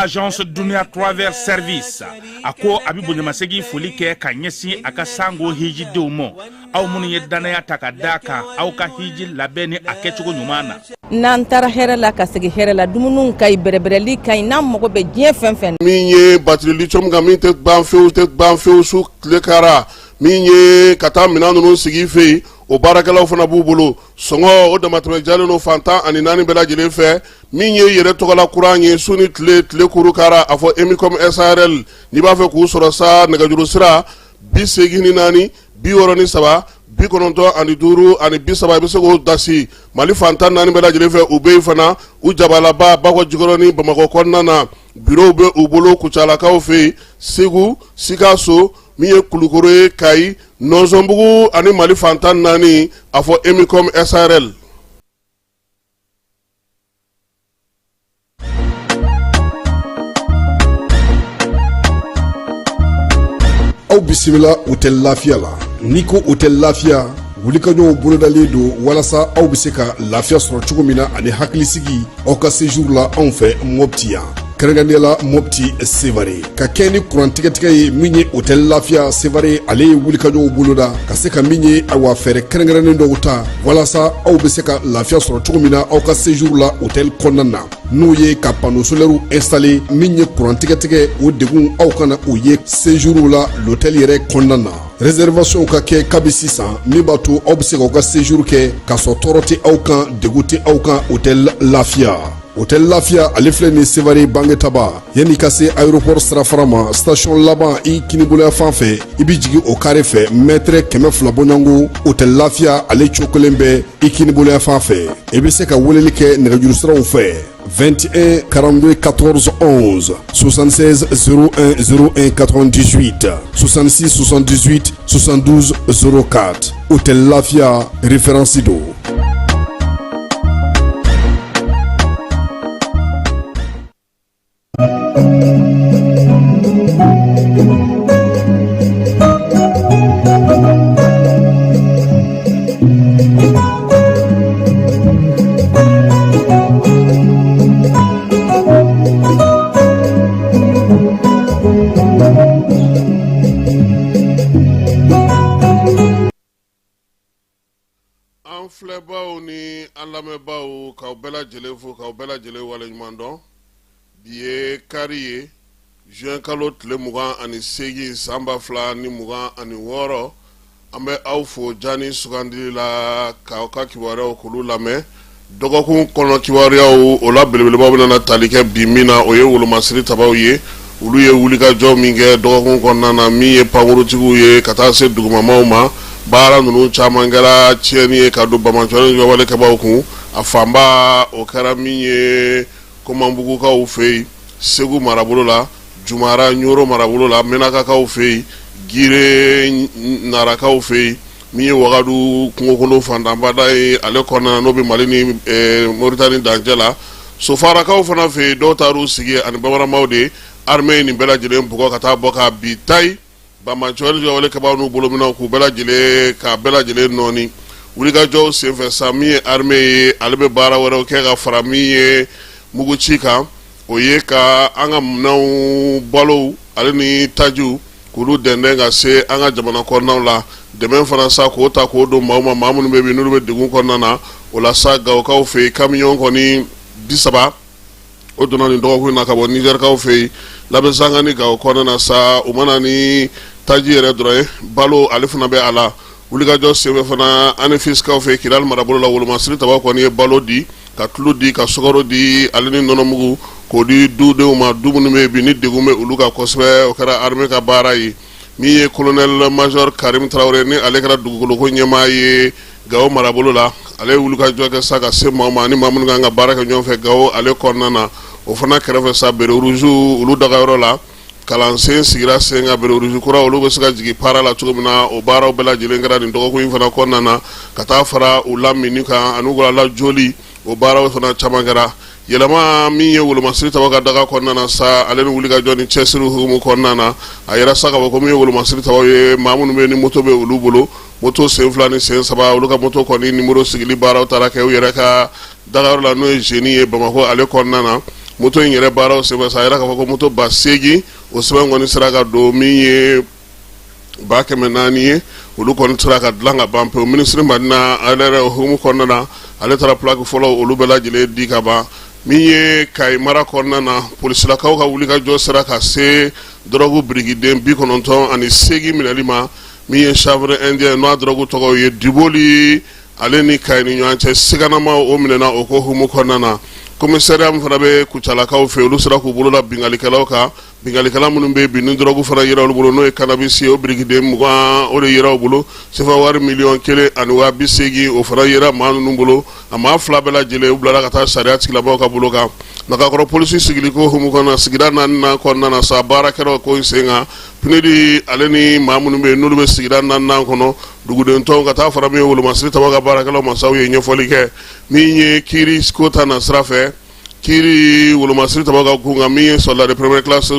agence Dunia Travel Service ako abibu nyamasegi folike ka nyesi aka sango hiji deumo au munu yedana ya takadaka au ka hiji labeni akechugo nyumana nantara herela ka segi herela dumunun kay berebereli kay nam moko be je fenfen minye batri lithium gamin tet banfeu su lekara minye kata minanu no sigi fe o barakala fana bubulu songo o damatme jale no fanta ani nani bela jele fe minye yere togola kuranye suni tle kuru kara afo Emicom SRL ni ba fe ku soro sa nagajuru sira bi segini nani bi woroni saba bi kononto ani duru ani bi saba bi sego dasi mali fanta nani bela jele fe ube fana u jabala ba ko jigoroni bamako konnana bureau be ubulu kuchala ka fe segu sikaso miye kulukore kai nozombugu ani mali fantan nani afo Emicom SRL au bisimila hotel Lafia la niko hotel Lafia wulika ñoo bolodale do walasa aw bi se ka lafiya sɔrɔ cogo min na ani hakilisigi aw ka séjour la anw fɛ Mopti yan kɛrɛnkɛrɛnnenya la Mopti Sevare ka kɛ ni kurantigɛtigɛ ye min ye hotel Lafia Sevare ale ye wulikajɔw boloda ka se ka min ye awa fɛɛrɛ kɛrɛnkɛrɛnnen dɔw ta walasa aw bɛ se ka lafiya sɔrɔ cogo min na aw ka séjour la hotel kɔnɔna na n'o ye ka panneau solaire installé min ye kurantigɛtigɛ o degun aw kana o ye séjour la l'hôtel yɛrɛ kɔnɔna na réservation ka kɛ kabi sisan min b'a to aw bɛ se k'aw ka séjour kɛ k'a sɔrɔ tɔɔrɔ tɛ aw kan degun tɛ aw kan hotel Lafia. Hotel Lafia ale filɛ ni Sevare bangetaba yanni ka se aéroport sirafara ma station laban i kiniboloya fan fɛ i bi jigi o kare fɛ mètre 200 bɔɲɔngo Hotel Lafia ale cokolen bɛ i kiniboloya fan fɛ i bi se ka weleli kɛ nɛgɛjuru siraw fɛ 21 42 14 11 76 01 01 98 66 78 72 04 Hotel Lafia référence do. Flebao ni alamebao ka bela jelefu ka bela jele wale nyumando biye kariye juin kalo tle mugan ani segi samba fla ni mugan ani woro ambe aufo jani sugandi la ka kiware okulu lame dogokun kono kiware o la belebele babu na talike bimina oye wulu masiri tabaw ye ulu ye wulika jo minge dogokun konna na mi ye pamuru tigu ye kata se duguma mauma bara nunu chamangala cheni ka do bamanchone yo wale ka bawku afamba o karamiye komambugu ka ofei segu marabulo la jumara nyoro marabulo la menaka ka ofei gire naraka ofei mi wagadu kungokondo fandamba dai ale kona no be malini Mauritanie danjela so fara ka ofana fe do taru sige an babara mawde armée ni bela jele mbugo kata boka bitai bama chori jo wale kaba no bolo mina ku bela jele noni wulika jo senfe sami armée albe bara wara ke ga farami mugu chika oye ka anga mnaw balo alini taju kulu dendenga se anga jamana korna la demen faransa ko ta ko do mawma mamun be nuru be digun korna na ola saga o ka fe camion ko ni bisaba o dona ni do ko na ka bo Niger ka fe labe sanga ni ga o korna na sa o manani tajire droye balo alifuna be ala wulika jo sebe fana ane fiska fe kilal marabolo la wulu masri taba ko ni balo di ka tulu di ka sogoro di alini nono mugu ko di dude uma dumunu me bi ni degume uluka kosbe o kara armée ka barayi mi ye colonel major Karim Traoré ni ale kara dugukolo ko nyema ye gawo marabolo la ale wuluka jo ka saka se mama ni mamun nga baraka nyon fe gawo ale konnana o fana kere sa bere ruju ulu daga yoro la kalansen sigira senga bere uruju kura olugo siga jigi para la tugumina o bara bela jilengara ni dogo ko infana konnana kata fara ulamini ka anugo la joli o bara fana chamangara yelama mi ye wulu masiri tabaga daga konnana sa alen wuliga joni chesiru humu konnana ayira saka ko mi ye wulu masiri tabaye mamun be ni moto be ulubulu moto sen flani sen saba uluka moto koni numero sigili bara tara ke yere ka daga la no jeni e bamako ale konnana moto in yɛrɛ baaraw sɛbɛn sa a yɛrɛ k'a fɔ ko moto ba 8 o sɛbɛn kɔni sera ka don min ye 400 ye olu kɔni sera ka dilan ka ban pewu. Ministre Madina ale yɛrɛ hukumu kɔnɔna na ale taara plaque fɔlɔ olu bɛɛ lajɛlen di ka ban. Min ye Kayi mara kɔnɔna na polisilakaw ka wuli ka jɔ sera ka se drogue birigiden 98 minɛli ma. Min ye chanvre indien n'a drogue tɔgɔ ye Diboli ale ni Kayi ni ɲɔgɔn cɛ siganama o minɛna o ko hukumu kɔnɔna na. Commissariat min fana bɛ Kucalakaw fɛ olu sera k'u bolo la bingalikɛlaw kan. Bingalikɛla minnu bɛ bin ni drogue fana yera olu bolo n'o ye cannabis ye o birigiden 20 o de yera u bolo sefa wari 1,280,000 o fana yera maa ninnu bolo a maa 2 bɛɛ lajɛlen u bilara ka taa sariya tigilamɔgɔw ka bolo kan. Nakakɔrɔ polisi sigili ko hukumu kɔnɔna na sigida 4nan kɔnɔna na sa baarakɛlaw ko in sen kan PNUD ale ni maa minnu bɛ yen n'olu bɛ sigida 4nan kɔnɔ dugudentɔnw ka taa fara min ye Wolomasiri tama ka baarakɛlaw masaw ye ɲɛfɔli kɛ min ye kiiri ko ta na sira fɛ kiiri Wolomasiri tama ka kun kan min ye soldat de première classe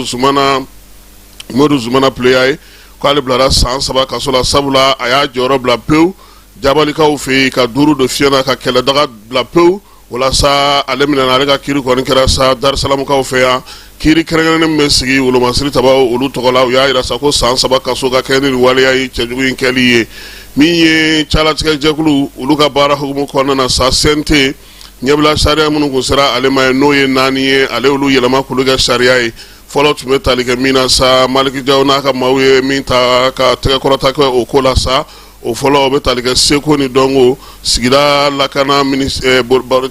Modu Zumana Pleya ye k'ale bilara san 3 kaso la sabula a y'a jɔyɔrɔ bila pewu jabalikaw fɛ yen ka 5 dɔ fiyɛ na ka kɛlɛdaga bila pewu walasa ale minɛna ale ka kiiri kɔni kɛra sa Darisalamukaw fɛ yan kiiri kɛrɛnkɛrɛnnen bɛ sigi Wolomasiri tama olu tɔgɔ la u y'a yira sa ko san 3 kaso ka kɛ ni waleya ye cɛjugu in kɛli ye min ye calatigɛ jɛkulu olu ka baara hukumu kɔnɔna na sa CNT ɲɛbila sariya minnu kun sera ale ma ye n'o ye 4 ye ale olu yɛlɛma k'olu kɛ sariya ye fɔlɔ tun bɛ tali kɛ min na sa Maliki Jaw n'a ka maaw ye min ta ka tɛgɛkɔrɔta kɛ o ko la sa o fɔlɔ o bɛ tali kɛ Seko ni Dɔngo sigida lakana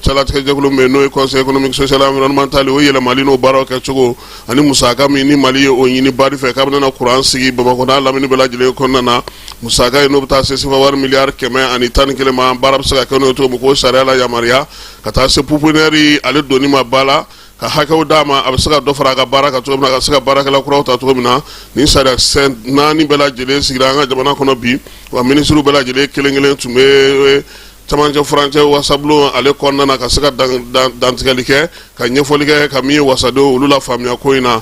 calatigɛ jɛkulu min n'o ye conseil économique social et environnemental o yɛlɛmali n'o baaraw kɛcogo ani musaka min ni Mali ye o ɲini bari fɛ k'a bɛna courant sigi Bamakɔ n'a lamini bɛɛ lajɛlen kɔnɔna na musaka ye n'o bɛ taa se sefa wari miliyari 111 ma baara bɛ se ka kɛ n'o ye cogo min k'o sariya la yamaruya ka taa se pouponnière ale donni ma ba la ka hakɛw d'a ma a bɛ se ka dɔ fara a ka baara kan cogo min na ka se ka baarakɛla kuraw ta cogo min na nin sariya 4 bɛɛ lajɛlen sigira an ka jamana kɔnɔ bi wa ministre bɛɛ lajɛlen kelen-kelen tun bɛ camancɛ furancɛ wasabulon ale kɔnɔna na ka se ka dantigɛli kɛ ka ɲɛfɔli kɛ ka min ye wasadenw olu la faamuya ko in na.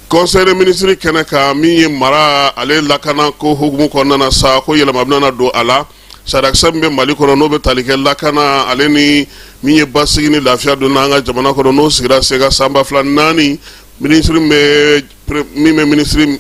Conseil des ministres kɛnɛ kan min ye mara ale lakana ko hukumu kɔnɔna na sa ko yɛlɛma bɛna don a la sariyakisɛ min bɛ Mali kɔnɔ n'o bɛ tali kɛ lakana ale ni min ye basigi ni lafiya don n'an ka jamana kɔnɔ n'o sigira sen kan san 2004 ministre min bɛ ministre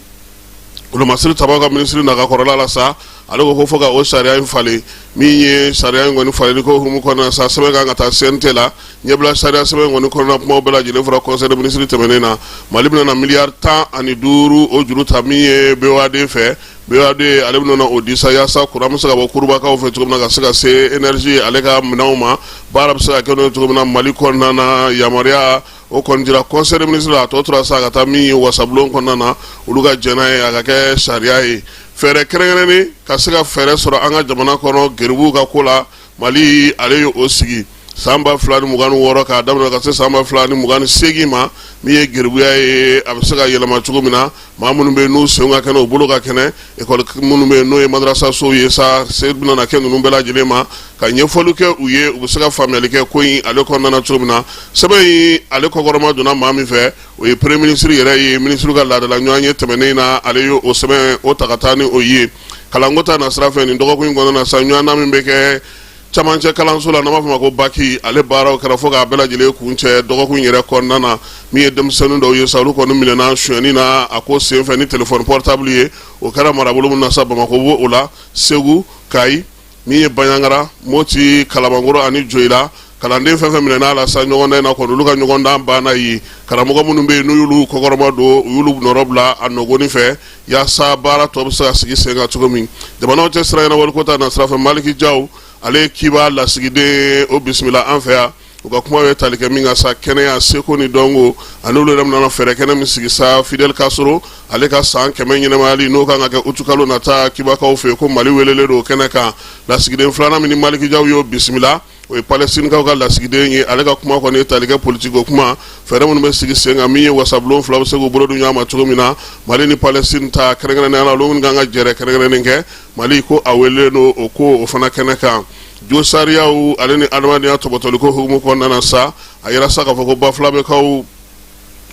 Wolomasiri tama ka ministre nakakɔrɔla la sa ale ko fɔ ka o sariya in falen min ye sariya in kɔni faleli ko hukumu kɔnɔna na sa sɛbɛn kan ka taa CNT la ɲɛbila sariya sɛbɛn in kɔni kɔnɔna kumaw bɛɛ lajɛlen fɔra conseil des ministres tɛmɛnen na Mali bɛna miliyari 15 o juru ta min ye BOAD fɛ BOAD ale bɛna o di sa yaasa courant bɛ se ka bɔ kurubakaw fɛ cogo min na ka se ka se énergie ale ka minɛnw ma baara bɛ se ka kɛ n'o ye cogo min na Mali kɔnɔna na yamaruya o kɔni dira conseil des ministres a tɔ tora sa ka taa min ye wasabulon kɔnɔna na olu ka jɛna ye a ka kɛ sariya ye fɛɛrɛ kɛrɛnkɛrɛnnen ka se ka fɛɛrɛ sɔrɔ an ka jamana kɔnɔ geribuw ka ko la Mali ale ye o sigi san 2026 k'a daminɛ ka se san 2028 ma min ye geribuya ye a bɛ se ka yɛlɛma cogo min na maa minnu bɛ yen n'u senw ka kɛnɛ u bolo ka kɛnɛ ekɔli minnu bɛ yen n'o ye madrasa sow ye sa se bɛna kɛ ninnu bɛɛ lajɛlen ma ka ɲɛfɔli kɛ u ye u bɛ se ka faamuyali kɛ ko in ale kɔnɔna na cogo min na sɛbɛn in ale kɔkɔrɔma donna maa min fɛ o ye premier ministre yɛrɛ ye ministre ka laadala ɲɔgɔn ye tɛmɛnen na ale ye o sɛbɛn o ta ka taa ni o ye kalanko ta na sira fɛ nin dɔgɔkun in kɔnɔna na sa ɲɔgɔnna min bɛ kɛ camancɛ kalanso la n'an b'a fɔ ma ko baki ale baaraw kɛra fo k'a bɛɛ lajɛlen kun cɛ dɔgɔkun yɛrɛ kɔnɔna na min ye denmisɛnnin dɔw ye sa olu kɔni minɛna sonyɛni na a ko senfɛ ni téléphone portable ye o kɛra marabolo min na sa Bamakɔ b'o o la Segu Kayi min ye Baɲangara Moti Kalabankɔrɔ ani Joyila kalanden fɛn fɛn minɛna la sa ɲɔgɔndan in na kɔni olu ka ɲɔgɔndan banna yen karamɔgɔ minnu bɛ yen n'u y'olu kɔkɔrɔma don u y'olu nɔrɔ bila a nɔgɔnin fɛ yaasa baara tɔ bɛ se ka sigi sen kan cogo min jamanaw cɛ sira ɲɛnabɔli ko ta na sira fɛ Maliki Jaw ale kiba lasigiden o bisimila an fɛ yan u ka kuma bɛ tali kɛ min ka sa kɛnɛya Seko ni Dɔngo ani olu yɛrɛ nana fɛɛrɛ kɛnɛ min sigi sa Fidel Castro ale ka san 100 ɲɛnɛmayali n'o kan ka kɛ utu kalo nata kibakaw fɛ ko Mali welelen don kɛnɛ kan lasigiden filanan min ni Maliki Jaw y'o bisimila o ye Palestinikaw ka lasigiden ye ale ka kuma kɔni ye tali kɛ politique ko kuma fɛɛrɛ minnu bɛ sigi sen kan min ye wasabulon 2 bɛ se k'u bolo dun ɲɔgɔn ma cogo min na Mali ni Palestine ta kɛrɛnkɛrɛnnenya la olu minnu kan ka jɛrɛ kɛrɛnkɛrɛnnen kɛ Mali ko a welelen don o ko o fana kɛnɛ kan jo sariyaw ale ni adamadenya tɔbɔtɔli ko hukumu kɔnɔna na sa a yɛrɛ sa k'a fɔ ko bafulabekaw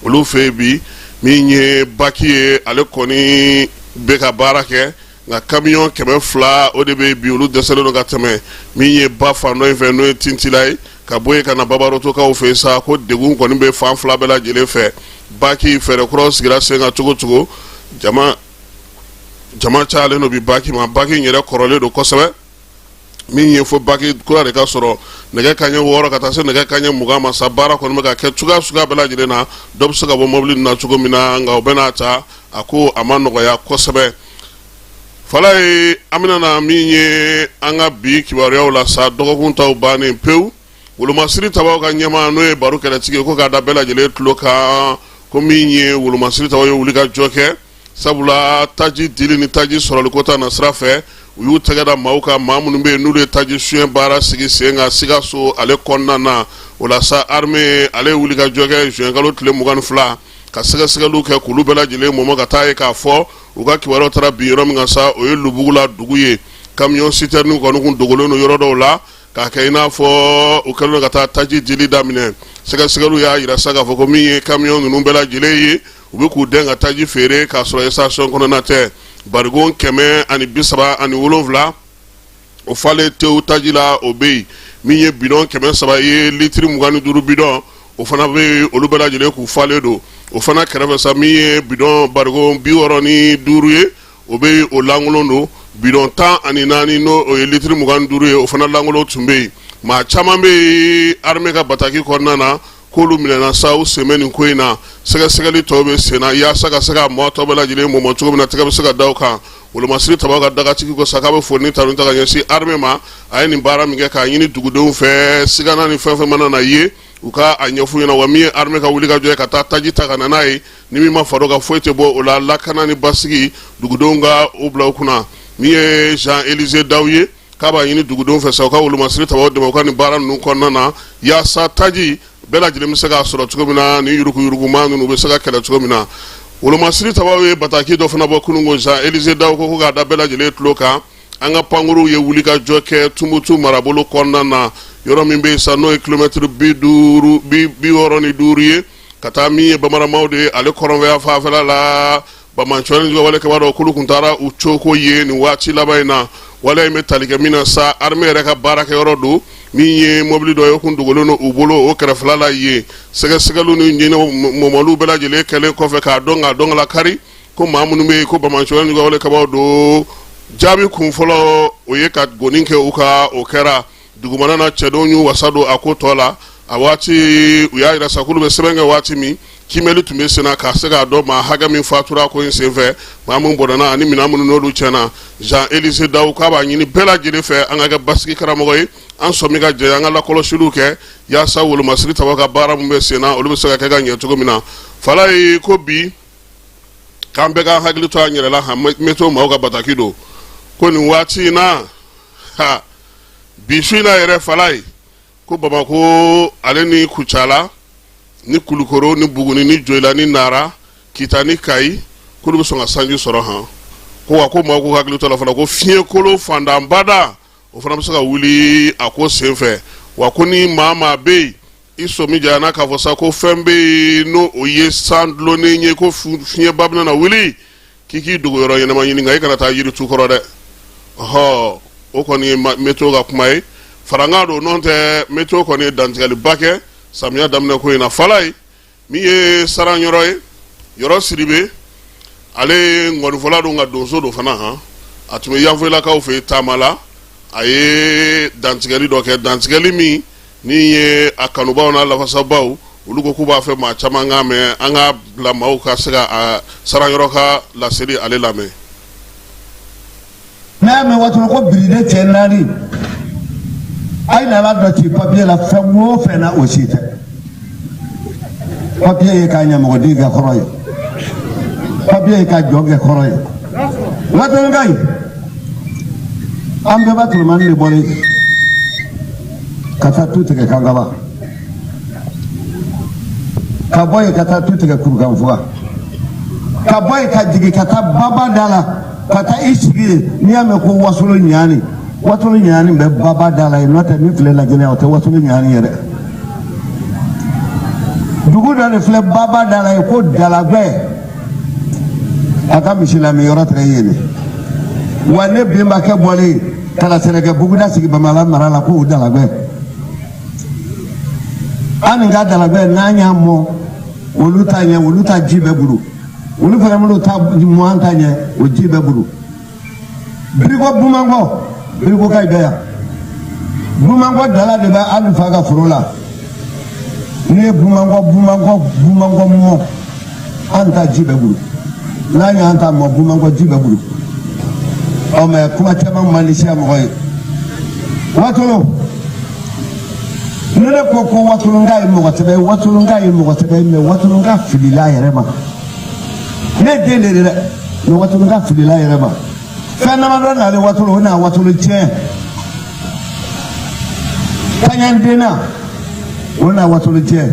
olu fɛ yen bi min ye baki ye ale kɔni bɛ ka baara kɛ nka camion 200 o de bɛ bi olu dɛsɛlen don ka tɛmɛ min ye ba fan dɔ in fɛ n'o ye Tintila ye ka bɔ yen ka na babarotokaw fɛ sa ko degun kɔni bɛ fan fila bɛɛ lajɛlen fɛ baki fɛɛrɛkuraw sigira sen kan cogo cogo jama cayalen do bi baki ma baki yɛrɛ kɔrɔlen do kosɛbɛ min ye fo baki kura de ka sɔrɔ nɛgɛ kaɲɛ 6 ka taa se nɛgɛ kaɲɛ 20 ma sa baara kɔni bɛ ka kɛ cogoya suguya bɛɛ lajɛlen na dɔ bɛ se ka bɔ mobili na cogo min na nka o bɛ n'a ta a ko a ma nɔgɔya kosɛbɛ fala ye an bɛna na min ye an ka bi kibaruyaw la sa dɔgɔkun taw bannen pewu wolomasiri tabaw ka ɲɛma n'o ye baro kɛlɛtigi ye ko k'a da bɛɛ lajɛlen tulo kan ko min ye wolomasiri tabaw ye wuli ka jɔ kɛ sabula taji dili ni taji sɔrɔli ko ta na sira fɛ u y'u tɛgɛ da maaw kan maa minnu bɛ yen n'olu ye taji suɲɛ baara sigi sen kan Sikaso ale kɔnɔna na o la sa armée ale ye wuli ka jɔ kɛ juin kalo tile 22 ka sɛgɛsɛgɛliw kɛ k'olu bɛɛ lajɛlen mɔmɔ ka taa ye k'a fɔ u ka kibaruyaw taara bin yɔrɔ min kan sa o ye Lubugula dugu ye camion citerne kɔni kun dogolen do yɔrɔ dɔw la k'a kɛ i n'a fɔ u kɛlen do ka taa taji dili daminɛ sɛgɛsɛgɛliw y'a yira sa k'a fɔ ko min ye camion ninnu bɛɛ lajɛlen ye u bɛ k'u dɛn ka taji feere k'a sɔrɔ station kɔnɔna tɛ barigon 137 o falen tew taji la o bɛ yen min ye bidon 300 ye litiri 25 bidon o fana bɛ olu bɛɛ lajɛlen k'u falen do o fana kɛrɛfɛ sa min ye bidon barigon 65 ye o bɛ o lankolon do bidon 14 n'o o ye litiri 25 ye o fana lankolon tun bɛ yen maa caman bɛ armée ka bataki kɔnɔna na k'olu minɛna sa o semaine nin ko in na sɛgɛsɛgɛli tɔw bɛ sen na yaasa ka se ka mɔgɔ tɔw bɛɛ lajɛlen mɔmɔ cogo min na tɛgɛ bɛ se ka da o kan wolomasiri tabaw ka dagatigi ko sa k'a bɛ foli ni ta ka ɲɛsin armée ma a ye nin baara min kɛ k'a ɲini dugudenw fɛ sigana ni fɛn fɛn mana na ye u ka a ɲɛfu ɲɛna wa min ye armée ka wuli ka jɔ ye ka taa taji ta ka na n'a ye ni min ma far'o kan foyi tɛ bɔ o la lakana ni basigi dugudenw ka o bila u kunna min ye Jean Élisée Daw ye k'a b'a ɲini dugudenw fɛ sa u ka wolomasiri tabaw dɛmɛ u ka nin baara ninnu kɔnɔna na yaasa taji bɛɛ lajɛlen bɛ se k'a sɔrɔ cogo min na ni yuruguyuruguma ninnu bɛ se ka kɛlɛ cogo min na wolomasiri tabaw ye bataki dɔ fana bɔ kununko Jean Élisée Daw ko k'a da bɛɛ lajɛlen tulo kan an ka pankuruw ye wuli ka jɔ kɛ Tumutu marabolo kɔnɔna na yɔrɔ min bɛ yen sa n'o ye kilomɛtiri 65 ye ka taa min ye bamaramaw de ye ale kɔrɔnfɛya fanfɛla la Bamancɔni wale kɛbaa dɔ k'olu kun taara u coko ye nin waati laban in na wale in bɛ tali kɛ min na sa armée yɛrɛ ka baarakɛyɔrɔ do min ye mobili dɔ ye kun dogolen do u bolo o kɛrɛfɛla la yen sɛgɛsɛgɛliw ni ɲini mɔmɔliw bɛɛ lajɛlen kɛlen kɔfɛ k'a dɔn la kari ko maa minnu bɛ yen ko Bamancɔni wale kɛbaaw do jaabi kun fɔlɔ o ye ka goni kɛ u ka o kɛra dugumana na cɛdenw y'u wasa don a ko tɔ la a waati u y'a yira sa k'olu bɛ sɛbɛn kɛ waati min kimɛli tun bɛ sen na k'a se k'a dɔn maa hakɛ min fatura ko in senfɛ maa min bɔnna ani minɛn minnu n'olu tiɲɛna Jean Élisée Daw k'a b'a ɲini bɛɛ lajɛlen fɛ an ka kɛ basigi karamɔgɔ ye an sɔmi ka jɛ an ka lakɔlɔsiliw kɛ yaasa wolomasiri tabaw ka baara min bɛ sen na olu bɛ se ka kɛ ka ɲɛ cogo min na fala ye ko bi k'an bɛɛ ka hakili to an yɛrɛ la météo maaw ka bataki do ko nin waati in na bi su in na yɛrɛ fala ye ko Bamako ale ni Kucala ni Kulukoro ni Buguni ni Joila ni Nara Kita ni Kayi k'olu bɛ sɔn ka sanji sɔrɔ han ko wa ko maaw k'u hakili to la fana ko fiɲɛ kolo fandanbada o fana bɛ se ka wuli a ko senfɛ wa ko ni maa bɛ yen i sɔmi janya k'a fɔ sa ko fɛn bɛ yen n'o o ye san dulonnen ye ko fiɲɛba bɛna na wuli k'i dogo yɔrɔ ɲɛnama ɲini nka i kana taa yiri tu kɔrɔ dɛ o kɔni ye météo ka kuma ye faranga do n'o tɛ météo kɔni ye dantigɛliba kɛ samiya daminɛ ko in na fala ye min ye saran yɔrɔ ye yɔrɔ Sidibe ale ŋɔnifɔla do nka donso do fana han a tun bɛ yanfoyilakaw fɛ taama la a ye dantigɛli dɔ kɛ dantigɛli min ni ye a kanubaw n'a lafasabaw olu ko k'u b'a fɛ maa caman k'a mɛn an ka bila maaw ka se ka saran yɔrɔ ka laseli ale lamɛn. n'a y'a mɛn waati ko biride cɛ 4 a ye nana dɔ ci papier la fɛn o fɛn na o si tɛ papier ye ka ɲɛmɔgɔden kɛ kɔrɔ ye papier ye ka jɔn kɛ kɔrɔ ye waati ka ɲi an bɛɛ b'a tulomani de bɔlen ka taa tu tigɛ Kankaba ka bɔ yen ka taa tu tigɛ Kurukanfuga ka bɔ yen ka jigin ka taa Babada la ka taa i sigi yen n'i y'a mɛn ko Wasolo Ɲani Wasolo Ɲani bɛ Babada la yen n'o tɛ min filɛ Laginɛ o tɛ Wasolo Ɲani ye dɛ dugu dɔ de filɛ Babada la yen ko Dalabɛ a ka misi lamɛn yɔrɔ tɛ yen wa ne benbakɛ bɔlen ka na Sɛnɛkɛ Buguda sigi Bamala mara la ko o Dalabɛ an ka dalabe n'an y'a mɔ olu ta ɲɛ olu ta ji bɛɛ bolo olu fana minnu ta mɔ an ta ɲɛ o ji bɛɛ bolo biriko bumankɔ biriko ka bɛ yan bumankɔ dala de bɛ an fa ka foro la ne ye bumankɔ mɔ an ta ji bɛɛ bolo n'an y'an ta mɔ bumankɔ ji bɛɛ bolo ɔ mɛ kuma caman man di siya mɔgɔ ye watolo ne ko watolonka ye mɔgɔ sɛbɛ mɛ watolonka filila a yɛrɛ ma ne den de dɛ mɛ watolonka filila a yɛrɛ ma fɛn damadɔ n'ale watolo o n'a watolo tiɲɛ kaɲandenna o n'a watolo tiɲɛ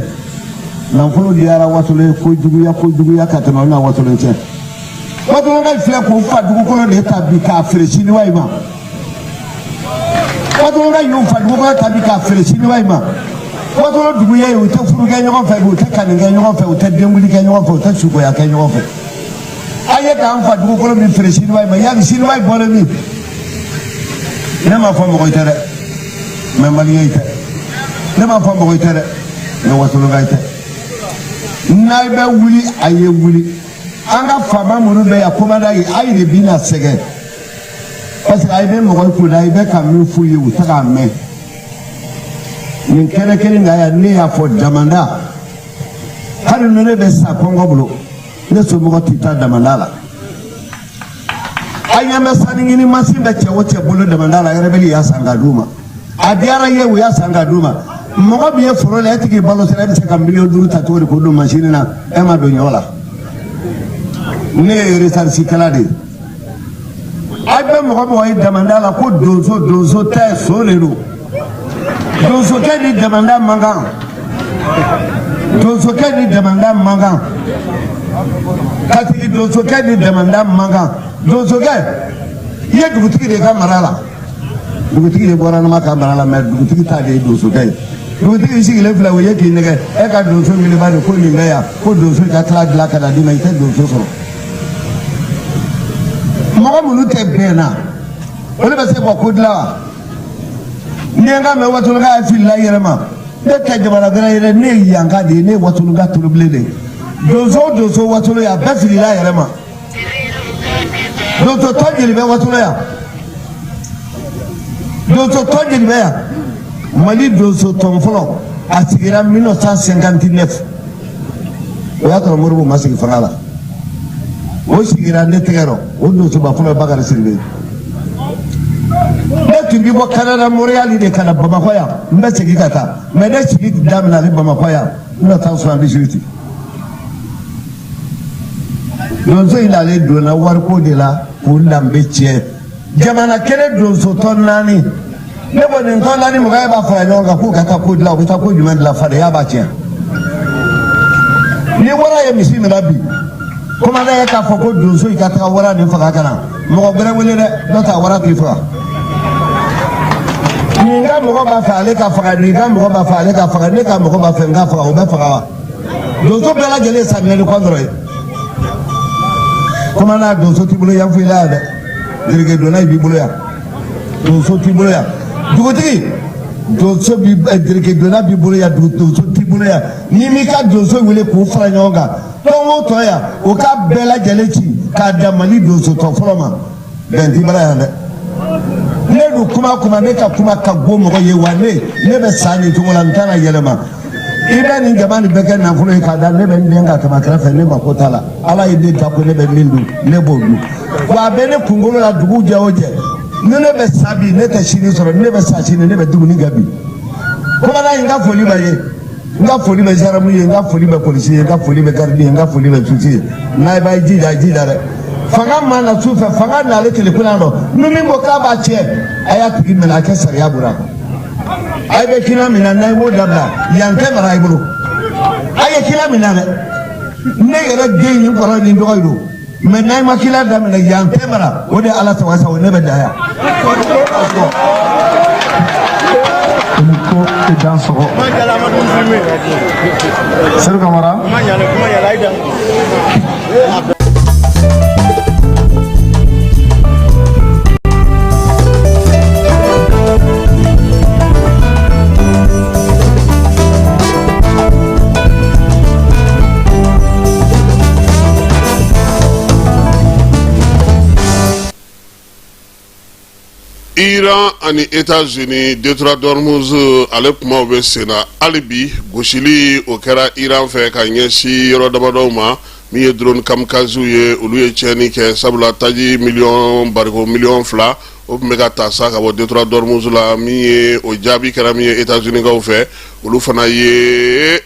nafolo diyara watolo ye kojuguya ka tɛmɛ o n'a watolo tiɲɛ watolonka filɛ k'o fa dugukolo de ta bi k'a feere siniwa ma watolonka y'o fa dugukolo ta bi k'a feere siniwa ma watolo duguya ye u tɛ furu kɛ ɲɔgɔn fɛ u tɛ kani kɛ ɲɔgɔn fɛ u tɛ denkundi kɛ ɲɔgɔn fɛ u tɛ sukoya kɛ ɲɔgɔn fɛ a ye k'an fa dugukolo min feere siniwa ma yali siniwa bɔlen min ne ma fɔ mɔgɔ tɛ dɛ mɛ maliyɛn tɛ ne ma fɔ mɔgɔ tɛ dɛ mɛ watolonka tɛ n'a bɛ wuli a ye wuli an ka faama minnu bɛ yan komanda ye a ye de bi na sɛgɛn parce que a ye bɛ mɔgɔ kun na a ye bɛ ka min f'u ye u tɛ k'a mɛn nin kɛnɛ kelen na yan ne y'a fɔ damanda hali ni ne bɛ sa kɔngɔ bolo ne somɔgɔ tɛ taa damanda la a ɲɛ bɛ sanu ɲini masin bɛ cɛ o cɛ bolo damanda la yɛrɛbɛli y'a san ka d'u ma a diyara ye u y'a san ka d'u ma mɔgɔ min ye foro la e tigi balo sera e bɛ se ka miliyɔn 5 ta cogo di k'o don masini na e ma don ɲɔ la ne ye retarikɛla de ye a bɛ mɔgɔ ye damanda la ko donso tɛ so de don donsokɛ ni damanda man kan donsokɛ ni damanda man kan katigi donsokɛ ni damanda man kan donsokɛ i ye dugutigi de ka mara la dugutigi de bɔra nama ka mara la mɛ dugutigi ta de ye donsokɛ ye dugutigi sigilen filɛ o ye k'i nɛgɛ e ka donso wiliba de ko nin bɛ yan ko donso ka tila dilan ka na d'i ma i tɛ donso sɔrɔ mɔgɔ minnu tɛ bɛn na olu bɛ se bɔ ko dilan wa ni n ka mɛn watolonka ye filila yɛrɛ ma ne tɛ jamana gɛrɛ ye dɛ ne ye yanka de ye ne ye watolonka tolobilen de ye donso o donso watolo ye a bɛɛ filila yɛrɛ ma donso tɔ jeli bɛ watolo yan donso tɔ jeli bɛ yan mali donso tɔn fɔlɔ a sigira 1959 o y'a sɔrɔ moribo ma sigi fanga la o sigira ne tɛgɛ rɔ o donsoba fɔlɔ ye bakari siribe ne tun bɛ bɔ Canada Montréal de ka na Bamakɔ yan n bɛ segin ka taa mɛ ne sigi daminɛna Bamakɔ yan 1978 donso in nalen donna wariko de la k'o danbe tiɲɛ jamana kelen donso tɔ 4 ne ko nin tɔ 4 mɔgɔ ye b'a fara ɲɔgɔn kan k'u ka taa ko dilan u bɛ taa ko jumɛn dilan fadenya b'a tiɲɛ ni wara ye misi minɛ bi komanda ye k'a fɔ ko donso i ka taga wara nin faga ka na mɔgɔ wɛrɛ wele dɛ n'o tɛ a wara k'i faga nin ka mɔgɔ b'a fɛ ale ka faga nin ka mɔgɔ b'a fɛ ale ka faga ne ka mɔgɔ b'a fɛ n ka faga o bɛ faga wa donso bɛɛ lajɛlen ye samiyɛli kɔ dɔrɔn ye komanda donso t'i bolo yan foyi la yan dɛ jelikɛ donna i b'i bolo yan donso t'i bolo yan dugutigi donso bi jelikɛ donna b'i bolo yan donso t'i bolo yan n'i m'i ka donso wele k'o fara ɲɔgɔn kan tɔn o tɔn yan o ka bɛɛ lajɛlen ci k'a dan mali donso tɔ fɔlɔ ma bɛn t'i bara yan dɛ ne don kuma ne ka kuma ka go mɔgɔ ye wa ne bɛ sa nin cogo la n tɛna yɛlɛma i bɛ nin jama nin bɛɛ kɛ nafolo ye k'a da ne bɛ n den ka tɛmɛ kɛrɛfɛ ne mako t'a la ala ye ne da ko ne bɛ min dun ne b'o dun wa a bɛ ne kunkolo la dugu jɛ o jɛ ni ne bɛ sa bi ne tɛ sini sɔrɔ ni ne bɛ sa sini ne bɛ dumuni kɛ bi komanda n ka foli bɛ ye n ka foli bɛ gendarme ye n ka foli bɛ polisi ye n ka foli bɛ garidi ye n ka foli bɛ susi ye n'a b'a jija dɛ fanga ma na su fɛ fanga n'ale telefɔni dɔ ni min ko k'a b'a tiɲɛ a y'a tigi minɛ a kɛ sariya bolo a ye bɛ kina minɛ n'a ye b'o dabila yan tɛ mara i bolo a ye kina minɛ dɛ ne yɛrɛ den nin kɔrɔ nin dɔgɔ ye don mɛ n'a ma kila daminɛ yan tɛ mara o de ye ala sago sago ne bɛ da yan. Dan sɔgɔ Seydou Camara Iran ani États-Unis Detroit d'Ormuz ale kumaw bɛ sen na hali bi gosili o kɛra Iran fɛ ka ɲɛsin yɔrɔ damadɔw ma min ye drone kamikaze ye olu ye tiɲɛni kɛ sabula taji barigo miliyɔn 2 o tun bɛ ka taa sa ka bɔ Detroit d'Ormuz la min ye o jaabi kɛra min ye États-Unis kaw fɛ olu fana ye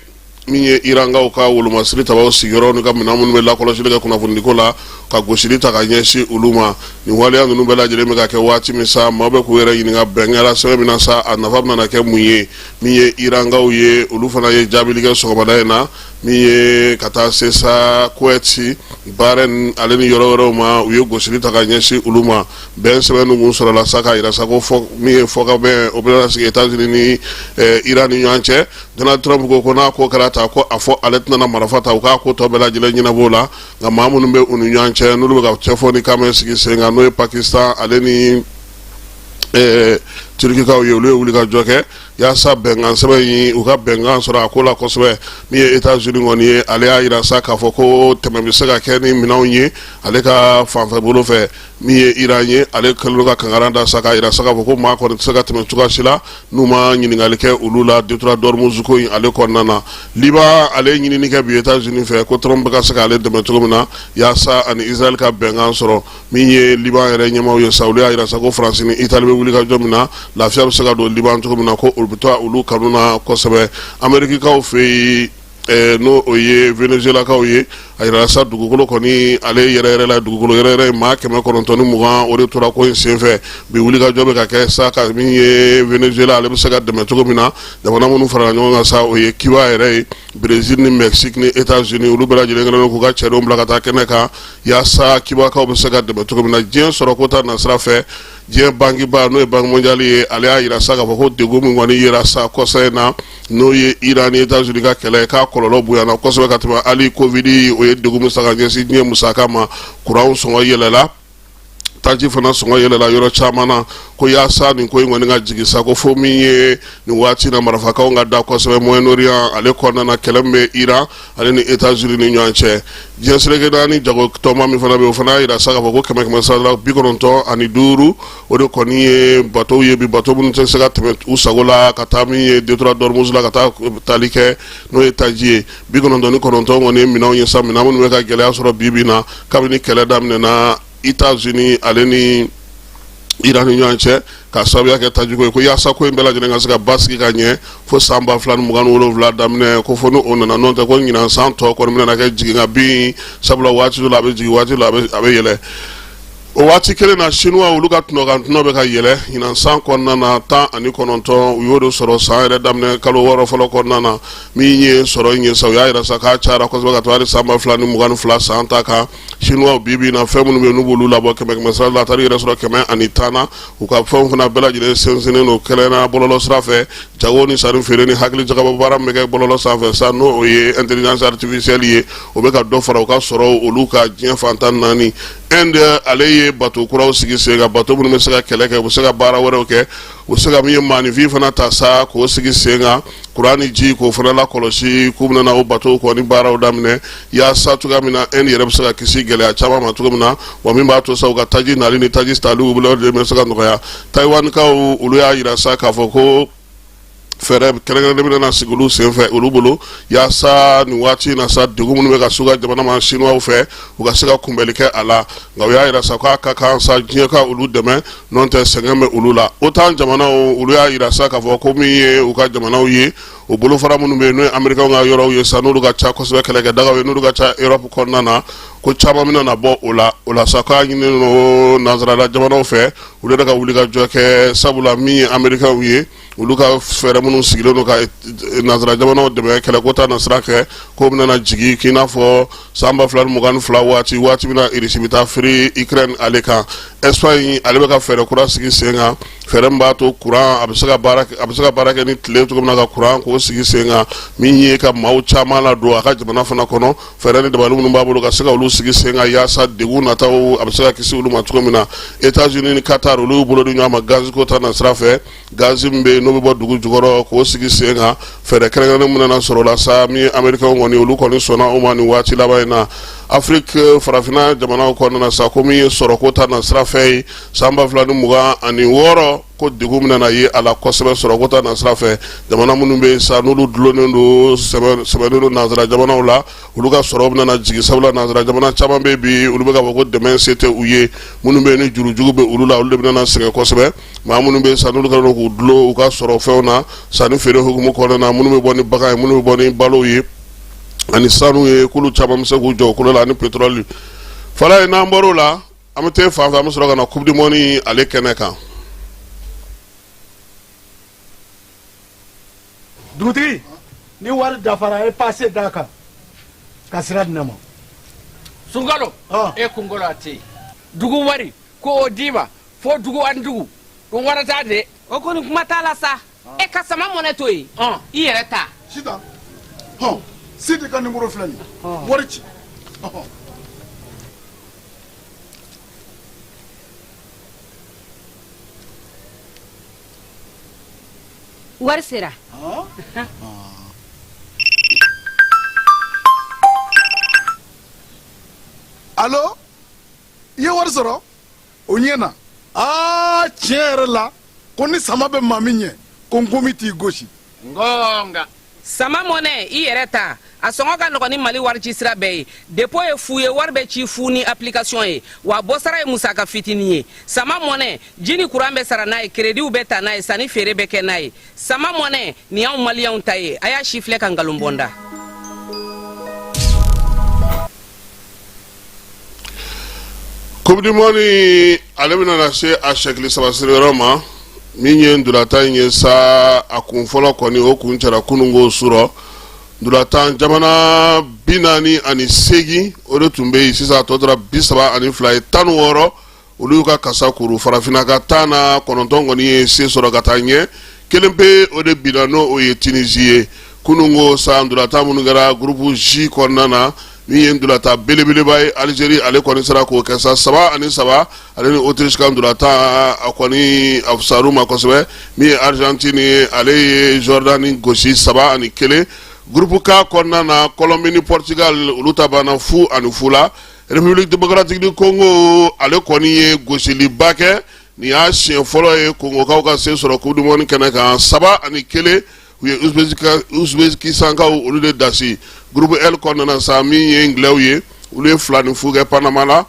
min ye Irankaw ka wolomasiri tabaw sigiyɔrɔ n'u ka minɛn minnu bɛ lakɔlɔsili kɛ kunnafonidiko la ka gosili ta ka ɲɛsin olu ma nin waleya ninnu bɛɛ lajɛlen bɛ ka kɛ waati min sa maa bɛ k'u yɛrɛ ɲininka bɛnkɛla sɛbɛn min na sa a nafa bɛna kɛ mun ye min ye Irankaw ye olu fana ye jaabili kɛ sɔgɔmada in na min ye ka taa se sa Kuwait Bahrain ale ni yɔrɔ wɛrɛw ma u ye gosili ta ka ɲɛsin olu ma bɛn sɛbɛn ninnu sɔrɔla sa ka yira sa ko min ye fɔkabɛn o bɛna sigi États-Unis ni Iran ni ɲɔgɔn cɛ Donald Trump ko n'a ko kɛra ta ko a fɔ ale tɛna marifa ta u k'a ko tɔ bɛɛ lajɛlen ɲɛnabɔ la nka maa minnu bɛ u ni ɲɔgɔn cɛ n'olu bɛ ka cɛfɔ ni kan bɛ sigi sen kan n'o ye Pakistan ale ni Turkikaw ye olu ye wuli ka jɔ kɛ yaasa bɛnkan sɛbɛn in u ka bɛnkan sɔrɔ a ko la kosɛbɛ min ye États-Unis kɔni ye ale y'a yira sa k'a fɔ ko tɛmɛ bɛ se ka kɛ ni minɛnw ye ale ka fanfɛ bolo fɛ min ye Iran ye ale kɛlen don ka kangaran da sa k'a yira sa k'a fɔ ko maa kɔni tɛ se ka tɛmɛ cogoya si la n'u ma ɲininkali kɛ olu la Detroit d'Ormuz ko in ale kɔnɔna na Liban ale ye ɲinini kɛ bi États-Unis fɛ ko Trump bɛ ka se k'ale dɛmɛ cogo min na yaasa ani Israël ka bɛnkan sɔrɔ min ye Liban yɛrɛ ɲɛmaaw ye sa olu y'a yira sa ko France ni Italie bɛ wuli ka jɔ min na lafiya bɛ se ka don Liban cogo min na ko olu bɛ taa olu kanu na kosɛbɛ Amerikikaw fɛ yen n'o o ye Venezuelakaw ye a yira sa dugukolo kɔni ale yɛrɛ la dugukolo yɛrɛ maa 920 o de tora ko in senfɛ bi wuli ka jɔ bɛ ka kɛ sa ka min ye Venezuela ale bɛ se ka dɛmɛ cogo min na jamana minnu farala ɲɔgɔn kan sa o ye Cuba yɛrɛ ye Brésil ni Mexique ni États-Unis olu bɛɛ lajɛlen kɛlen k'u ka cɛdenw bila ka taa kɛnɛ kan yaasa Cubakaw bɛ se ka dɛmɛ cogo min na diɲɛ sɔrɔ ko ta nasira fɛ diɲɛ bankiba n'o ye Banque mondiale ye ale y'a yira sa k'a fɔ ko degun min kɔni yera sa kɔsa in na n'o ye Iran ni États-Unis ka kɛlɛ k'a kɔlɔlɔ bonyana kosɛbɛ ka tɛmɛ hali Covid o ye degun min sa ka ɲɛsin diɲɛ musaka ma kuranw sɔngɔ yɛlɛla taji fana sɔngɔ yɛlɛla yɔrɔ caman na ko yaasa nin ko in kɔni ka jigi sa ko fo min ye nin waati na marifakaw ka da kosɛbɛ Moyen-Orient ale kɔnɔna na kɛlɛ min bɛ Iran ale ni États-Unis ni ɲɔgɔn cɛ diɲɛ seleke naani jago tɔma min fana bɛ o fana y'a yira sa k'a fɔ ko 195 o de kɔni ye bateau ye bi bateau minnu tɛ se ka tɛmɛ u sago la ka taa min ye Detroit d'Ormuz la ka taa tali kɛ n'o ye taji ye 99 kɔni ye minɛnw ye sa minɛn minnu bɛ ka gɛlɛya sɔrɔ bi bi na kabini kɛlɛ daminɛna États-Unis ale ni Iran ni ɲɔgɔn cɛ ka sababuya kɛ tajiko ye ko yaasa ko in bɛɛ lajɛlen ka se ka basigi ka ɲɛ fo san 2027 daminɛ ko fo n'o nana n'o tɛ ko ɲinan san tɔ kɔni bɛna kɛ jigin ka bin sabula waati dɔ la a bɛ jigin waati dɔ la a bɛ yɛlɛ o waati kelen na Chinois olu ka tunɔ bɛ ka yɛlɛ ɲinan san kɔnɔna na 19 u y'o de sɔrɔ san yɛrɛ daminɛ kalo 6 fɔlɔ kɔnɔna na min ye sɔrɔ in ye sa u y'a yira sa k'a cayara kosɛbɛ ka to hali san 2022 san ta kan Chinois bi bi na fɛn minnu bɛ yen n'u b'olu labɔ kɛmɛ sira la a taara yɛrɛ sɔrɔ 110 na u ka fɛnw fana bɛɛ lajɛlen sinsinnen don kɛlɛna bɔlɔlɔ sira fɛ jago ni sari feere ni hakili jagabɔ baara min bɛ kɛ bɔlɔlɔ sanfɛ sa n'o o ye intelligence artificielle ye o bɛ ka dɔ fara u ka sɔrɔ olu ka diɲɛ fantan naani Inde ale ye bateau kuraw sigi sen kan bateau minnu bɛ se ka kɛlɛ kɛ u bɛ se ka baara wɛrɛw kɛ u bɛ se ka min ye maanifin fana ta sa k'o sigi sen kan kuran ni ji k'o fana lakɔlɔsi k'u bɛna o bateau kɔni baaraw daminɛ yaasa cogoya min na Inde yɛrɛ bɛ se ka kisi gɛlɛya caman ma cogo min na wa min b'a to sa u ka taji nali ni taji taliw bɛ se ka nɔgɔya Taiwankaw olu y'a yira sa k'a fɔ ko fɛrɛ kɛrɛnkɛrɛnnen bɛna sigi olu senfɛ olu bolo yaasa nin waati na sa degun minnu bɛ ka s'u ka jamana ma Chinois fɛ u ka se ka kunbɛli kɛ a la nka u y'a yira sa k'a ka kan sa diɲɛ ka olu dɛmɛ n'o tɛ sɛgɛn bɛ olu la OTAN jamanaw olu y'a yira sa k'a fɔ ko min ye u ka jamanaw ye o bolofara minnu bɛ yen n'o ye Amerikɛnw ka yɔrɔw ye sa n'olu ka ca kosɛbɛ kɛlɛkɛdagaw ye n'olu ka ca Europe kɔnɔna na ko caman bɛna na bɔ o la sa k'a ɲininen don nanzarala jamanaw fɛ olu yɛrɛ ka wuli ka jɔ kɛ sabula min ye Amerikɛnw ye olu ka fɛɛrɛ minnu sigilen don ka nanzara jamanaw dɛmɛ kɛlɛko ta na sira fɛ ko bɛna na jigin k'i n'a fɔ san 2022 waati min na Irisi bɛ taa firi Ukraine ale kan Espagne ale bɛ ka fɛɛrɛ kura sigi sen kan fɛɛrɛ min b'a to kuran a bɛ se ka baara kɛ ni tile cogo min na ka kuran k'o sigi sen kan min ye ka maaw caman ladon a ka jamana fana kɔnɔ fɛɛrɛ ni dabali minnu b'a bolo ka se ka olu sigi sen kan yaasa degun nataw a bɛ se ka kisi olu ma cogo min na États-Unis ni Qatar olu y'u bolo di ɲɔgɔn ma gazi ko ta na sira fɛ gazi min bɛ yen n'o bɛ bɔ dugu jukɔrɔ k'o sigi sen kan fɛɛrɛ kɛrɛnkɛrɛnnen min nana sɔrɔ o la sa min ye Amerikɛnw kɔni olu kɔni sɔnna o ma nin waati laban in na Afrique farafina jamana kɔnɔna sa ko min ye sɔrɔko ta na sira fɛ ye san 2026 ko degun min nana ye a la kosɛbɛ sɔrɔko ta na sira fɛ jamana minnu bɛ sa n'olu dulonnen don sɛbɛnnen don nanzara jamanaw la olu ka sɔrɔ bɛna jigin sabula nanzara jamana caman bɛ bi olu bɛ ka fɔ ko dɛmɛ se tɛ u ye minnu bɛ ni jurujugu bɛ olu la olu de bɛna sɛgɛn kosɛbɛ maa minnu bɛ sa n'olu ka k'u dulon u ka sɔrɔ fɛnw na sanni feere hukumu kɔnɔna na minnu bɛ bɔ ni bagan ye minnu bɛ bɔ ni balo ye ani sanu ye kulu caman bɛ se k'u jɔ kolo la ani pétrole fala ye n'an bɔr'o la an bɛ taa fan fɛ an bɛ sɔrɔ ka na coupe du monde ale kɛnɛ kan. dugutigi ni wari dafara e passe d'a kan ka sira di ne ma. Sunkalo e kunkolo a tɛ yen dugu wari ko o d'i ma fo dugu ani dugu ko wari t'a de. o kɔni kuma t'a la sa e ka sama mɔnɛ to yen i yɛrɛ ta. sitan Sidi ka numéro filɛ nin ye wari ci. wari sera. Allo i ye wari sɔrɔ o ɲɛna tiɲɛ yɛrɛ la ko ni sama bɛ maa min ɲɛ ko nkomi t'i gosi. ngonga sama mɔnɛ i yɛrɛ ta a sɔngɔ ka nɔgɔn ni mali wari ci sira bɛɛ ye dépôt ye fu ye wari bɛ ci fu ni application ye wa bɔsara ye musaka fitinin ye sama mɔnɛ ji ni kuran bɛ sara n'a ye créditw bɛ ta n'a ye sanni feere bɛ kɛ n'a ye sama mɔnɛ nin y'anw maliyɛnw ta ye a y'a si filɛ ka nkalon bɔnda. Coupe du monde ale bɛna na se a sɛkili saba siri yɔrɔ ma min ye ndulata in ye sa a kun fɔlɔ kɔni o kun cɛra kunungo surɔ ndulatan jamana 48 o de tun bɛ yen sisan a tɔ tora 32 ye 16 olu y'u ka kasa kuru farafina ka 19 kɔni ye se sɔrɔ ka taa ɲɛ kelen pe o de binna n'o o ye Tunisie ye kunungo sa ndulatan minnu kɛra groupe J kɔnɔna na min ye ndulata belebeleba ye Algérie ale kɔni sera k'o kɛ sa 3-3 ale ni Autriche ka ndulata a kɔni a fisar'u ma kosɛbɛ min ye Argentine ye ale ye Jordani gosi 3-1 groupe K kɔnɔna na Colombie ni Portugal olu ta banna 0-0 la République démocratique du Congo ale kɔni ye gosiliba kɛ nin y'a siɲɛ fɔlɔ ye Congokaw ka se sɔrɔ coupe du monde kɛnɛ kan 7-1 u ye Uzbekistan olu de dasi groupe L kɔnɔna sa min ye Anglais ye olu ye 2-0 kɛ Panama la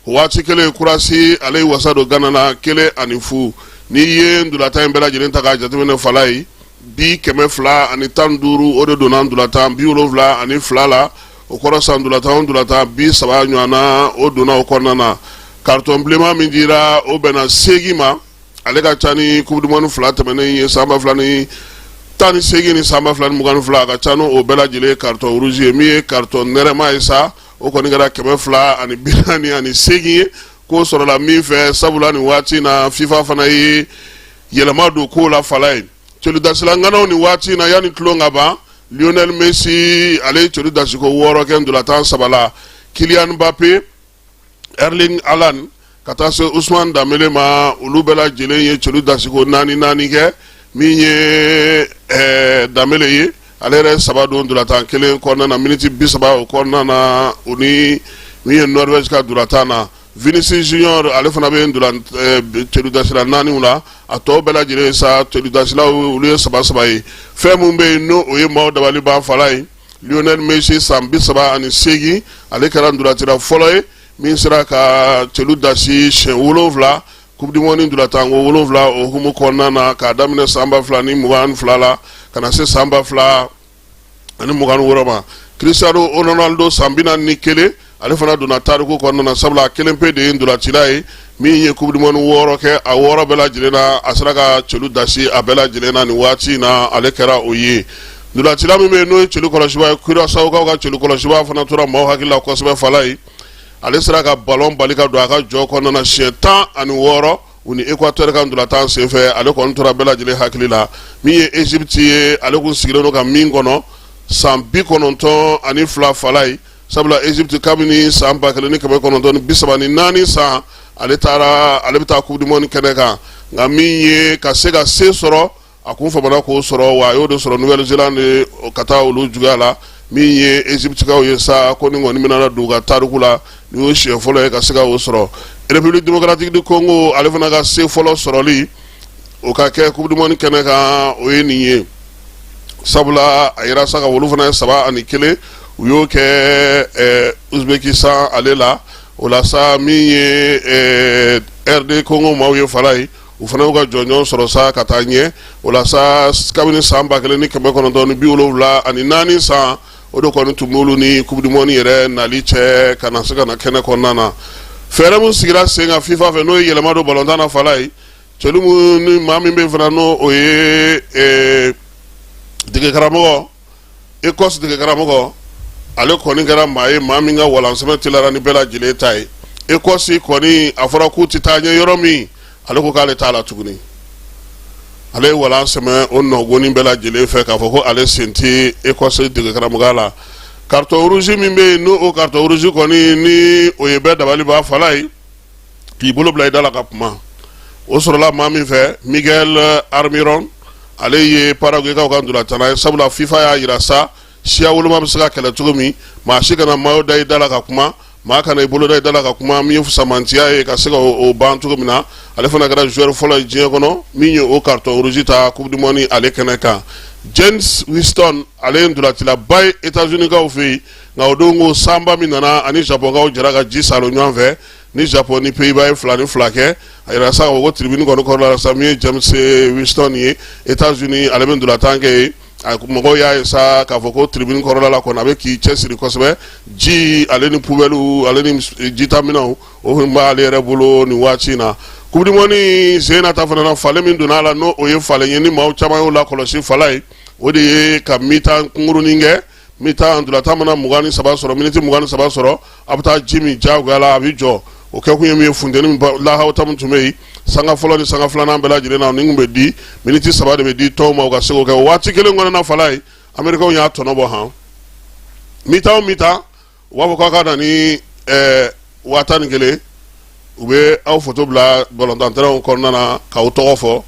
waati kelen Kurasi ale ye wasa don Ghana na 1-0 ni ye ndulata in bɛɛ lajɛlen ta k'a jateminɛ fala ye bi 215 o de donna ndulata 72 la o kɔrɔ sa ndulata 30 ɲɔgɔnna o donna o kɔnɔna na carton bilenman min dira o bɛnna 8 ma ale ka ca ni coupe du monde 2 tɛmɛnen ye san 2018 ni san 2022 a ka ca n'o bɛɛ lajɛlen carton rouge ye min ye carton nɛrɛma ye sa o kɔni kɛra 248 ye k'o sɔrɔla min fɛ sabula nin waati na FIFA fana ye yɛlɛma don k'o la fala ye cɛlidasilaŋanaw ni waati na yanni tulon ka ban Lionel Messi ale ye cɛlidasiko 6 kɛ ndulatan 3 la Kylian Mbappé Erling Haaland ka taa se Ousmane Dembélé ma olu bɛɛ lajɛlen ye cɛlidasiko 4 kɛ min ye Dembélé ye ale yɛrɛ 3 don ndulatan 1 kɔnɔna na miniti 30 o kɔnɔna na o ni min ye Norvège ka ndulatan na Vinicius Junior ale fana bɛ cɛlidasila 4 la a tɔw bɛɛ lajɛlen sa cɛlidasilaw olu ye 3 ye fɛn mun bɛ yen n'o o ye maaw dabali ban fala ye Lionel Messi san 38 ale kɛra ndulatira fɔlɔ ye min sera ka cɛlidasi siɲɛ 7 coupe du monde ndulatan 7 o hukumu kɔnɔna na k'a daminɛ san 2022 la ka na se san 2026 ma Cristiano Ronaldo san 41 ale fana donna tariku kɔnɔna na sabula kelen pe de ye ndolatila ye min ye coupe du monde 6 kɛ a 6 bɛɛ lajɛlen na a sera ka cɛlidasi a bɛɛ lajɛlen na nin waati na ale kɛra o ye ndolatila min bɛ yen n'o ye cɛlikɔlɔsiba ye Curaçaokaw ka cɛlikɔlɔsiba fana tora maaw hakili la kosɛbɛ fala ye ale sera ka ballon bali ka don a ka jɔ kɔnɔna na siɲɛ 16 u ni Équateur ka ndulatan senfɛ ale kɔni tora bɛɛ lajɛlen hakili la min ye Égypte ye ale kun sigilen don ka min kɔnɔ san 92 fala ye sabula Égypte kabini san 1934 san ale bɛ taa coupe du monde kɛnɛ kan nka min ye ka se sɔrɔ a kun famana k'o sɔrɔ wa a y'o de sɔrɔ Nouvelle-Zélande ka taa olu juguya la min ye Egyptikaw ye sa ko ni ngoni minana duga tarukula ni o chef folo e ka siga o soro République démocratique du Congo ale fana ka se folo soroli o ka kɛ coupe du monde kɛnɛ kan o ye nin ye sabula a yira sa ka wolu fana saba ani kelen u y'o kɛ Uzbekistan ale la o la sa min ye RD Congo maaw ye fala ye u fana y'u ka jɔnjɔn sɔrɔ sa ka taa ɲɛ o la sa kabini san 1974 ani 4 san o de kɔni tun b'olu ni coupe du monde yɛrɛ nali cɛ ka na se ka na kɛnɛ kɔnɔna na fɛɛrɛ min sigira sen kan FIFA fɛ n'o ye yɛlɛma don ballon tan na fala ye cɛlu mun ni maa min bɛ fana n'o o ye dege karamɔgɔ Écosse dege karamɔgɔ ale kɔni kɛra maa ye maa min ka walansɛmɛ telara ni bɛɛ lajɛlen ta ye Écosse kɔni a fɔra k'u tɛ taa ɲɛ yɔrɔ min ale ko k'ale t'a la tuguni ale ye walansɛmɛ o nɔgɔnni bɛɛ lajɛlen fɛ k'a fɔ ko ale sen tɛ Écosse dege karamɔgɔya la carton rouge min bɛ yen n'o o carton rouge kɔni ni o ye bɛɛ dabali b'a fala ye k'i bolo bila i da la ka kuma o sɔrɔla maa min fɛ Miguel Almiron ale ye Paraguaykaw ka ndolantan ye sabula FIFA y'a yira sa siya woloma bɛ se ka kɛlɛ cogo min maa si kana maa da i da la ka kuma maa kana i bolo da i da la ka kuma min ye fusamantiya ye ka se ka o ban cogo min na ale fana kɛra joueur fɔlɔ ye diɲɛ kɔnɔ min ye o carton rouge ta coupe du monde ale kɛnɛ kan James Winston ale ye ndolantilaba ye États-Unis kaw fɛ yen nka o don ko sanba min nana ani Japon kaw jɛra ka ji salo ɲɔgɔn fɛ ni Japon ni Pays-Bas ye 2-2 kɛ a yira sa ko tribune kɔni kɔrɔla sa min ye James Winston ye États-Unis ale bɛ ndolantan kɛ ye a mɔgɔw y'a ye sa k'a fɔ ko tribune kɔrɔla la kɔni a bɛ k'i cɛsiri kosɛbɛ ji ale ni poubelle ale ni jitaminɛw o tun b'ale yɛrɛ bolo nin waati in na coupe du monde sen na ta fana na falen min donna a la n'o o ye falen ye ni maaw caman y'o lakɔlɔsi fala ye o de ye ka mi-temps kunkurunin kɛ mi-temps ndolantan mana 23 sɔrɔ miniti 23 sɔrɔ a bɛ taa ji min diyagoya la a bɛ jɔ o kɛ kun ye min ye funteni lahaw ta min tun bɛ yen sanga fɔlɔ ni sanga filanan bɛɛ lajɛlen na ni kun bɛ di miniti 3 de bɛ di tɔw ma u ka se k'o kɛ o waati kelen kɔnɔna fala ye Américains y'a tɔnɔ bɔ han mi-temps o mi-temps u b'a fɔ k'a ka na ni 10,000 u bɛ aw photo bila balontan terrain kɔnɔna na k'aw tɔgɔ fɔ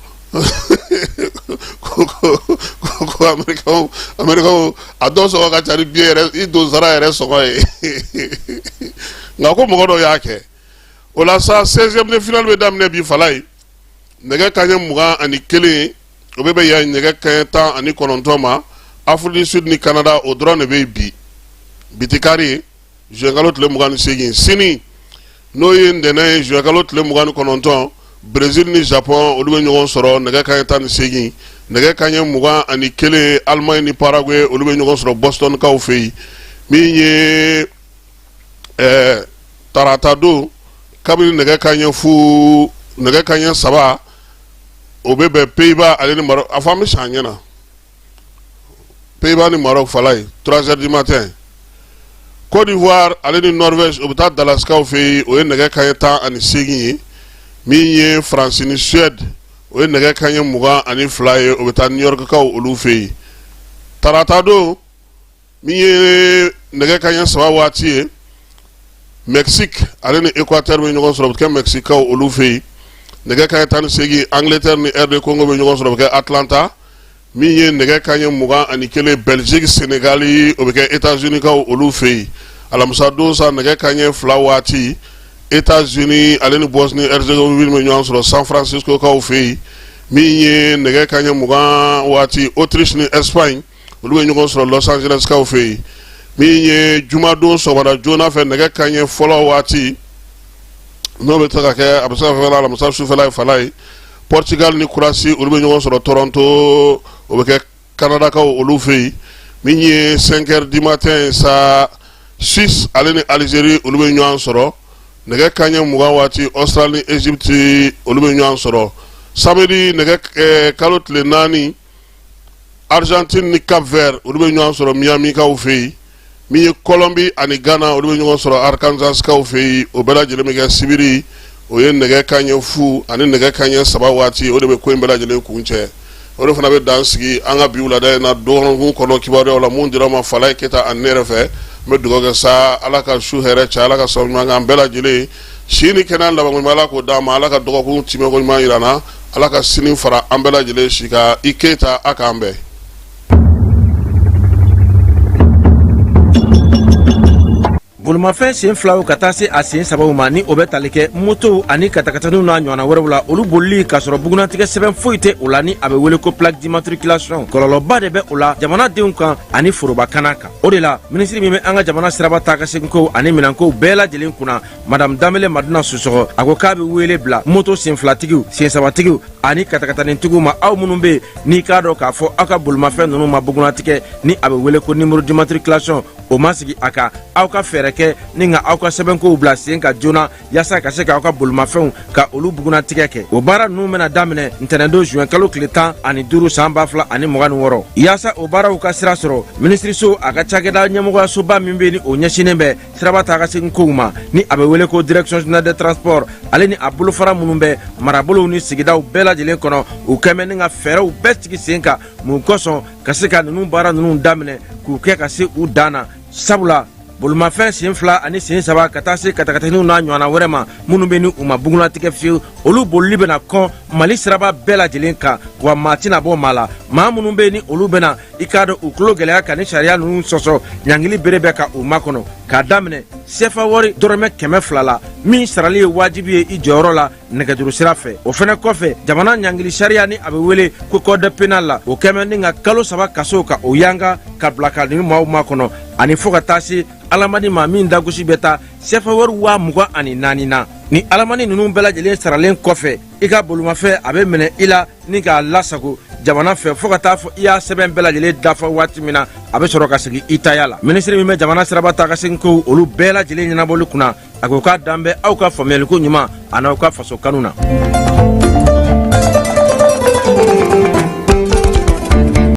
ko Américains a dɔw sɔgɔ ka ca ni biye yɛrɛ i don sara yɛrɛ sɔgɔ ye nka ko mɔgɔ dɔw y'a kɛ o la sa 16e de finale bɛ daminɛ bi fala ye nɛgɛ kanɲɛ 21 o bɛ yan nɛgɛ kanɲɛ 19 ma Afrique du Sud ni Canada o dɔrɔn de bɛ bi bitikari juin kalo tile 28 sini n'o ye ntɛnɛn ye juin kalo tile 29 Brésil ni Japon olu bɛ ɲɔgɔn sɔrɔ nɛgɛ kanɲɛ 18 nɛgɛ kanɲɛ 21 Allemagne ni Paraguay olu bɛ ɲɔgɔn sɔrɔ Boston kaw fɛ yen min ye tarata don kabini nɛgɛ kanɲɛ 3 o bɛ bɛn Pays-Bas ale ni Maroc a fɔ an bɛ san ɲɛna Pays-Bas ni Maroc fala ye 3h du matin Côte d'Ivoire ale ni Norvège o bɛ taa Dallas kaw fɛ yen o ye nɛgɛ kanɲɛ 18 ye min ye France ni Suède o ye nɛgɛ kanɲɛ 22 ye o bɛ taa New York kaw olu fɛ yen tarata don min ye nɛgɛ kanɲɛ 3 waati ye Mexique ale ni Équateur bɛ ɲɔgɔn sɔrɔ o bɛ kɛ Mexique kaw olu fɛ yen nɛgɛ kanɲɛ 18 Angleterre ni RD Congo bɛ ɲɔgɔn sɔrɔ o bɛ kɛ Atlanta min ye nɛgɛ kanɲɛ 21 Belgique Sénégal o bɛ kɛ États-Unis kaw olu fɛ yen alamisa don sa nɛgɛ kanɲɛ 2 waati États-Unis ale ni Bosnie Herzégovine bɛ ɲɔgɔn sɔrɔ San Francisco kaw fɛ yen min ye nɛgɛ kanɲɛ 20 waati Autriche ni Espagne olu bɛ ɲɔgɔn sɔrɔ Los Angeles kaw fɛ yen min ye jumadon sɔgɔmada joona fɛ nɛgɛ kanɲɛ fɔlɔ waati n'o bɛ se ka kɛ a bɛ se ka fɛ alamisa sufɛla ye fala ye Portugal ni Croatie olu bɛ ɲɔgɔn sɔrɔ Toronto o bɛ kɛ Canada kaw olu fɛ yen min ye 5h du matin sa Suisse ale ni Algérie olu bɛ ɲɔgɔn sɔrɔ nɛgɛ kanɲɛ 20 waati Australie ni Egypte olu bɛ ɲɔgɔn sɔrɔ samedi nɛgɛ kalo tile 4 Argentine ni Cap Vert olu bɛ ɲɔgɔn sɔrɔ Miami kaw fɛ yen min ye Colombie ani Ghana olu bɛ ɲɔgɔn sɔrɔ Arkansas kaw fɛ yen o bɛɛ lajɛlen bɛ kɛ sibiri o ye nɛgɛ kanɲɛ 0 ani nɛgɛ kanɲɛ 3 waati o de bɛ ko in bɛɛ lajɛlen kun cɛ o de fana bɛ dan sigi an ka bi wulada in na dɔgɔkun kɔnɔ kibaruyaw la mun dira ma Falaye Keta ani ne yɛrɛ fɛ n bɛ dugawu kɛ sa ala ka su hɛrɛ cɛ ala ka sababu ɲuman k'an bɛɛ lajɛlen si ni kɛnɛya laban ɲuman ala k'o d'an ma ala ka dɔgɔkun timɛko ɲuman yira n na ala ka sini fara an bɛɛ lajɛlen si kan i Keta a k'an bɛn. bolomafɛn sen filaw ka taa se a sen sabaw ma ni o bɛ tali kɛ moto ani katakataniw n'a ɲɔgɔnna wɛrɛw la olu bolili k'a sɔrɔ bugunatigɛ sɛbɛn foyi tɛ o la ni a bɛ wele ko plaque d'immatriculation kɔlɔlɔba de bɛ o la jamanadenw kan ani forobakana kan o de la minisiri min bɛ an ka jamana siraba taa ka segin kow ani minɛnkow bɛɛ lajɛlen kunna madame danbele maduna susɔgɔ a ko k'a bɛ wele bila moto sen filatigiw sen sabatigiw ani katakatanitigiw ma aw minnu bɛ n'i k'a dɔn k'a fɔ aw ka bolomafɛn ninnu ma bugunatigɛ ni a bɛ wele ko numéro d'immatriculation o ma sigi a kan aw ka fɛɛrɛ kɛ ni ka aw ka sɛbɛnkow bila sen ka joona yaasa ka se k'aw ka bolomafɛnw ka olu bugunatigɛ kɛ o baara ninnu bɛna daminɛ ntɛnɛndon juin kalo tile 15 san 2026 yaasa o baaraw ka sira sɔrɔ minisiriso a ka cakɛda ɲɛmɔgɔyasoba min bɛ ni o ɲɛsinen bɛ siraba taa ka segin kow ma ni a bɛ wele ko direction générale des transports ale ni a bolofara minnu bɛ marabolow ni sigidaw bɛɛ lajɛlen kɔnɔ u kɛmɛ ni ka fɛɛrɛw bɛɛ sigi sen kan mun kosɔn ka se ka ninnu baara ninnu daminɛ k'u kɛ ka se u dan na sabula bolomafɛn sen fila ani sen saba ka taa se katakataniw n'a ɲɔgɔnna wɛrɛ ma minnu bɛ ni u ma bugunatigɛ fiyewu olu bolili bɛna kɔn mali siraba bɛɛ lajɛlen kan wa maa tɛna bɔ maa la maa minnu bɛ ni olu bɛna i k'a dɔn u tulo gɛlɛya ka ni sariya ninnu sɔsɔ ɲangili bere bɛ ka u makɔnɔ k'a daminɛ sefa wari dɔrɔmɛ 200 la min sarali ye wajibi ye i jɔyɔrɔ la nɛgɛjuru sira fɛ o fɛnɛ kɔfɛ jamana ɲangili sariya ni a bɛ wele ko code pénal la o kɛmɛ ni ka kalo 3 kaso ka o yanga ka bila ka ni maaw makɔnɔ ani fo ka taa se alamani ma min dagosi bɛ taa sefa wari 24,000 na ni alamani ninnu bɛɛ lajɛlen saralen kɔfɛ i ka bolomafɛn a bɛ minɛ i la ni k'a lasago jamana fɛ fo ka taa fɔ i y'a sɛbɛn bɛɛ lajɛlen dafa waati min na a bɛ sɔrɔ ka segin i taya la minisiri min bɛ jamana siraba taa ka segin ko olu bɛɛ lajɛlen ɲɛnabɔli kunna a ko k'a dan bɛ aw ka faamuyaliko ɲuman a n'aw ka faso kanu na